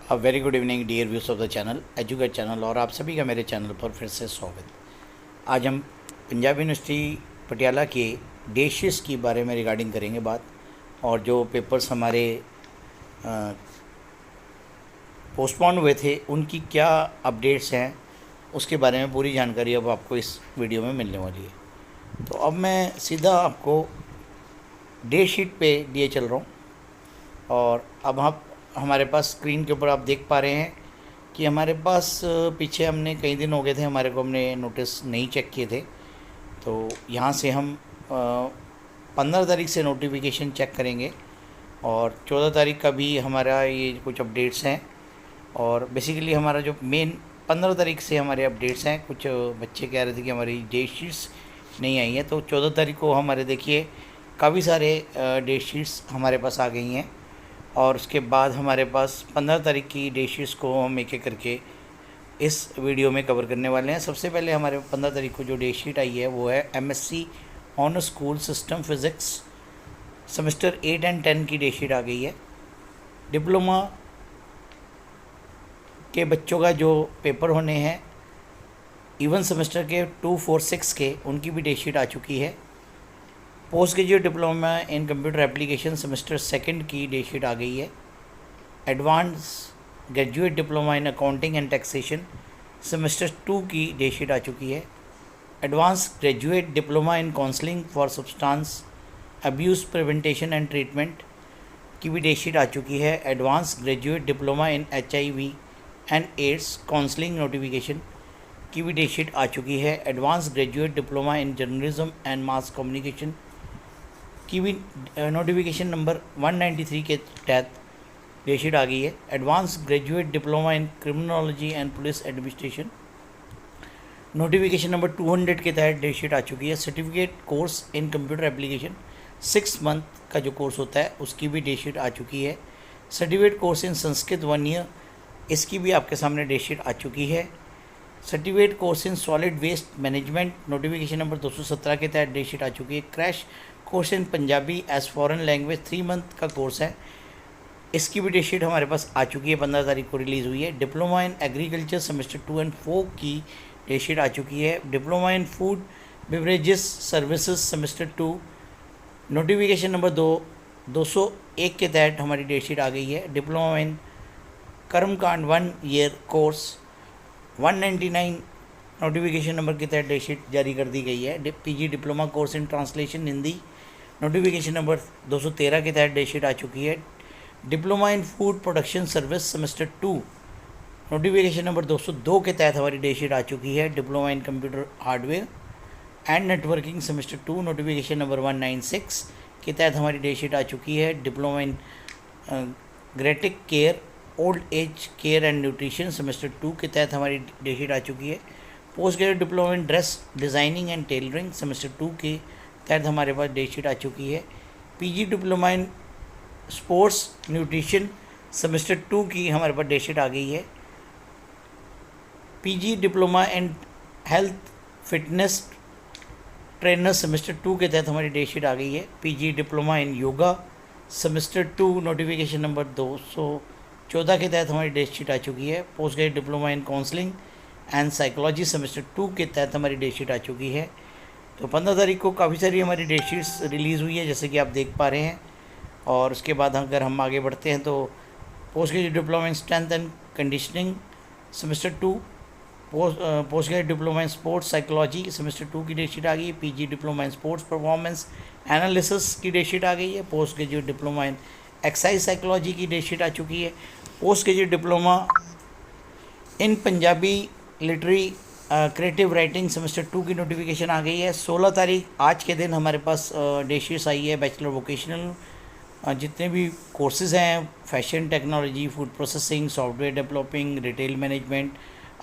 Very good evening dear viewers of the channel Educate channel और आप सभी का मेरे चैनल पर फिर से स्वागत। आज हम पंजाब यूनिवर्सिटी पटियाला के डेशिस के बारे में रिगार्डिंग करेंगे बात, और जो पेपर्स हमारे पोस्टपोन हुए थे उनकी क्या अपडेट्स हैं उसके बारे में पूरी जानकारी अब आपको इस वीडियो में मिलने वाली है। तो अब मैं सीधा आपको डे शीट पे लिए चल रहा हूँ, और अब आप हमारे पास स्क्रीन के ऊपर आप देख पा रहे हैं कि हमारे पास पीछे हमने कई दिन हो गए थे हमारे को हमने नोटिस नहीं चेक किए थे। तो यहाँ से हम 15 तारीख से नोटिफिकेशन चेक करेंगे और 14 तारीख का भी हमारा ये कुछ अपडेट्स हैं। और बेसिकली हमारा जो मेन 15 तारीख से हमारे अपडेट्स हैं, कुछ बच्चे कह रहे थे कि हमारी डेट शीट्स नहीं आई है, तो 14 तारीख को हमारे देखिए काफ़ी सारे डेट शीट्स हमारे पास आ गई हैं। और उसके बाद हमारे पास 15 तारीख की डेट शीट्स को हम एक एक करके इस वीडियो में कवर करने वाले हैं। सबसे पहले हमारे 15 तारीख को जो डेट शीट आई है वो है MSc on school system physics semester 8 and 10 की डेट शीट आ गई है। डिप्लोमा के बच्चों का जो पेपर होने हैं इवन सेमेस्टर के 2, 4, 6 के, उनकी भी डेट शीट आ चुकी है। Post graduate diploma in computer application semester 2 की डेट शीट आ गई है। Advance graduate diploma in accounting and taxation semester 2 की डेट शीट आ चुकी है। Advance graduate diploma in counselling for substance abuse preventation and treatment की भी डेट शीट आ चुकी है। Advance graduate diploma in HIV and AIDS counselling notification की भी डेट शीट आ चुकी है। Advance graduate diploma in journalism and mass communication की भी नोटिफिकेशन नंबर 193 के तहत डेट शीट आ गई है। Advance graduate diploma in criminology and police administration notification number 200 के तहत डेट शीट आ चुकी है। सर्टिफिकेट कोर्स इन कंप्यूटर एप्लीकेशन 6 मंथ का जो कोर्स होता है उसकी भी डेट शीट आ चुकी है। Certificate course in Sanskrit 1 year, इसकी भी आपके सामने डेट शीट आ चुकी है। Certificate course in solid waste management notification number 217 के तहत डेट शीट आ चुकी है। Crash course in Punjabi as foreign language 3 month का कोर्स है, इसकी भी डेट शीट हमारे पास आ चुकी है, 15 तारीख को रिलीज़ हुई है। Diploma in agriculture semester 2 and 4 की डेट शीट आ चुकी है। Diploma in food beverages services semester 2 notification number 201 के तहत हमारी डेट शीट आ गई है। डिप्लोमा इन कर्मकांड 1 ईयर कोर्स 199 नोटिफिकेशन नंबर के तहत डेट शीट जारी कर दी गई है। PG diploma course in translation Hindi notification number 213 के तहत डेट शीट आ चुकी है। Diploma in food production service semester 2 notification number 202 के तहत हमारी डेट शीट आ चुकी है। Diploma in computer hardware and networking semester 2 notification number 196 के तहत हमारी डेट शीट आ चुकी है। Diploma in geriatric care old age care and nutrition semester 2 के तहत हमारी डेट शीट आ चुकी है। Post graduate diploma in dress designing and tailoring semester 2 के तहत हमारे पास डेट शीट आ चुकी है। PG diploma in sports nutrition semester 2 की हमारे पास डेट शीट आ गई है। PG diploma in health fitness trainer semester 2 के तहत हमारी डेट शीट आ गई है। PG diploma in yoga semester 2 notification number 214 के तहत हमारी डेट शीट आ चुकी है। Post graduate diploma in counselling and psychology semester 2 के तहत हमारी डेट शीट आ चुकी है। तो 15 तारीख को काफ़ी सारी हमारी डेट शीट्स रिलीज़ हुई है जैसे कि आप देख पा रहे हैं। और उसके बाद अगर हम आगे बढ़ते हैं तो post graduate diploma in strength and conditioning semester 2, post graduate diploma in sports psychology semester 2 की डेट शीट आ गई है। PG diploma in sports performance analysis की डेट शीट आ गई है। पोस्ट ग्रेजुएट डिप्लोमा इन एक्सरसाइज साइकोलॉजी की डेट शीट आ चुकी है। पोस्ट ग्रेजुएट डिप्लोमा इन Punjabi literary creative writing semester 2 की नोटिफिकेशन आ गई है। 16 तारीख आज के दिन हमारे पास डेट शीट्स आई है। बैचलर वोकेशनल जितने भी कोर्सेज़ हैं, fashion technology, food processing, software developing, retail management,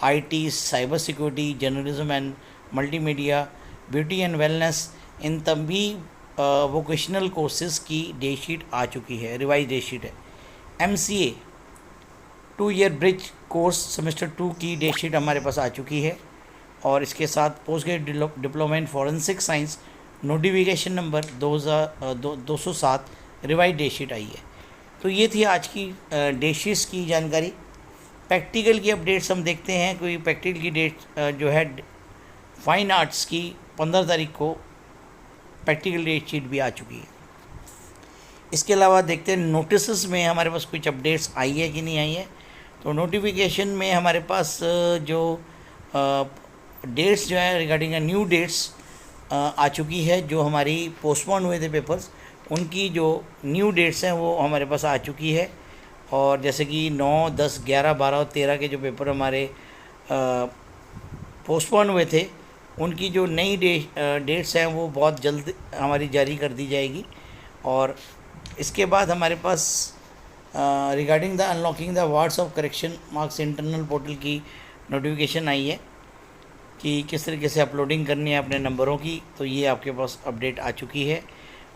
IT, cyber security, journalism and multimedia, beauty and wellness, इन तभी वोकेशनल कोर्सेज़ की डेट शीट आ चुकी है, रिवाइज डेट शीट है। MCA 2 year bridge course semester 2 की डेट शीट हमारे पास आ चुकी है। और इसके साथ post graduate diploma in forensic science notification number 207 revise date sheet आई है। तो ये थी आज की डेट शीट्स की जानकारी। प्रैक्टिकल की अपडेट्स हम देखते हैं। कोई प्रैक्टिकल की डेट जो है फाइन आर्ट्स की 15 तारीख को प्रैक्टिकल डेट शीट भी आ चुकी है। इसके अलावा देखते हैं नोटिस में हमारे पास कुछ अपडेट्स आई है कि नहीं आई है। तो नोटिफिकेशन में हमारे पास जो डेट्स जो है रिगार्डिंग न्यू डेट्स आ चुकी है। जो हमारी पोस्टपोन हुए थे पेपर्स, उनकी जो न्यू डेट्स हैं वो हमारे पास आ चुकी है। और जैसे कि 9, 10, 11, 12 और 13 के जो पेपर हमारे पोस्टपोन हुए थे, उनकी जो नई डेट्स हैं वो बहुत जल्द हमारी जारी कर दी जाएगी। और इसके बाद हमारे पास regarding the unlocking the wards of correction marks internal portal की नोटिफिकेशन आई है कि किस तरीके से अपलोडिंग करनी है अपने नंबरों की। तो ये आपके पास अपडेट आ चुकी है।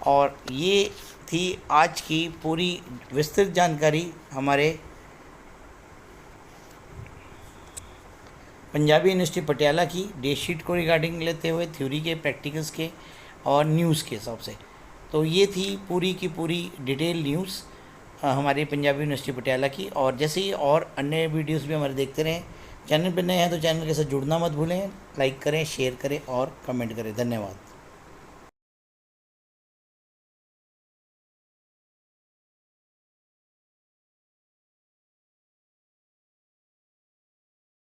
और ये थी आज की पूरी विस्तृत जानकारी हमारे पंजाबी यूनिवर्सिटी पटियाला की डेट शीट को रिगार्डिंग लेते हुए, थ्योरी के, प्रैक्टिकल्स के और न्यूज़ के हिसाब से। तो ये थी पूरी की पूरी डिटेल न्यूज़ हमारी पंजाबी यूनिवर्सिटी पटियाला की। और जैसे ही और अन्य वीडियोस भी हमारे देखते रहें। चैनल पर नए हैं तो चैनल के साथ जुड़ना मत भूलें। लाइक करें, शेयर करें और कमेंट करें। धन्यवाद।